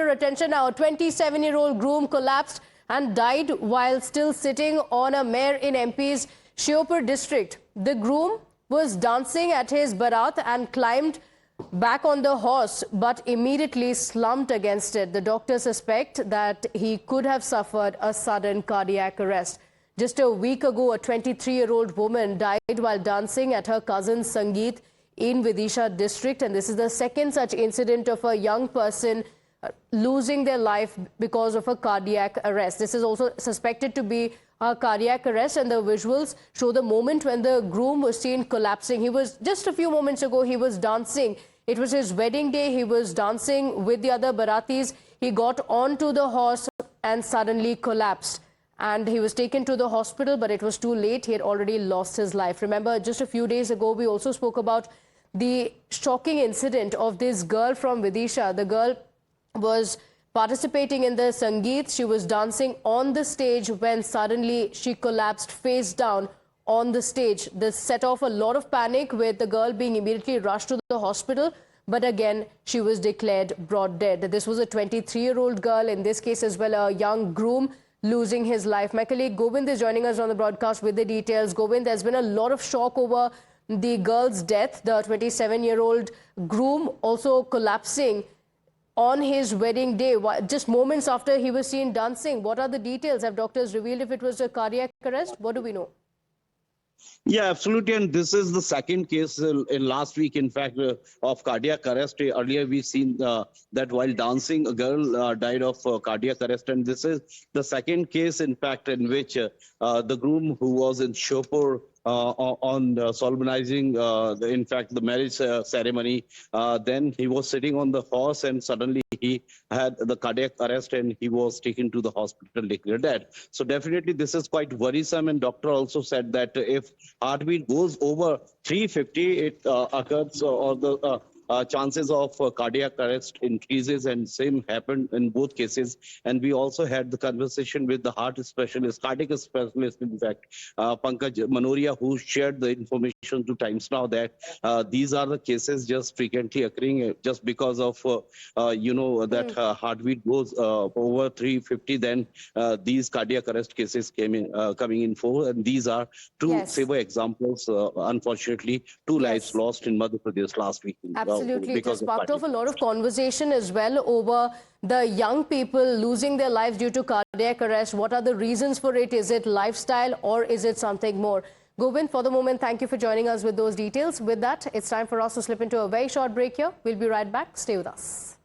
your attention now. A 27-year-old groom collapsed and died while still sitting on a mare in MP's Shiopur district. The groom was dancing at his barat and climbed back on the horse, but immediately slumped against it. The doctors suspect that he could have suffered a sudden cardiac arrest. Just a week ago, a 23-year-old woman died while dancing at her cousin's Sangeet in Vidisha district, and this is the second such incident of a young person losing their life because of a cardiac arrest. This is also suspected to be a cardiac arrest, and the visuals show the moment when the groom was seen collapsing. He was, just a few moments ago, he was dancing. It was his wedding day. He was dancing with the other Baratis. He got onto the horse and suddenly collapsed. And he was taken to the hospital, but it was too late. He had already lost his life. Remember, just a few days ago, we also spoke about the shocking incident of this girl from Vidisha. The girl was participating in the Sangeet. She was dancing on the stage when suddenly she collapsed face down on the stage. This set off a lot of panic, with the girl being immediately rushed to the hospital. But again, she was declared brought dead. This was a 23-year-old girl, in this case as well, a young groom losing his life. My colleague Govind is joining us on the broadcast with the details. Govind, there's been a lot of shock over the girl's death. The 27-year-old groom also collapsing on his wedding day, just moments after he was seen dancing. What are the details? Have doctors revealed if it was a cardiac arrest? What do we know? Yeah, absolutely. And this is the second case in last week, in fact, of cardiac arrest. Earlier, we've seen that while dancing, a girl died of cardiac arrest. And this is the second case, in fact, in which the groom who was in Shopur on solemnizing, in fact, the marriage ceremony, then he was sitting on the horse and suddenly he had the cardiac arrest and he was taken to the hospital declared dead. So definitely this is quite worrisome, and doctor also said that if heartbeat goes over 350, it occurs, or the chances of cardiac arrest increases, and same happened in both cases. And we also had the conversation with the heart specialist, cardiac specialist, in fact, Pankaj Manoria, who shared the information to Times Now that these are the cases just frequently occurring just because of, that heartbeat goes over 350, then these cardiac arrest cases coming in for, and these are two severe examples. Unfortunately, two lives lost in Madhya Pradesh last week. Absolutely. It has sparked off a lot of conversation as well over the young people losing their lives due to cardiac arrest. What are the reasons for it? Is it lifestyle or is it something more? Govind, for the moment, thank you for joining us with those details. With that, it's time for us to slip into a very short break here. We'll be right back. Stay with us.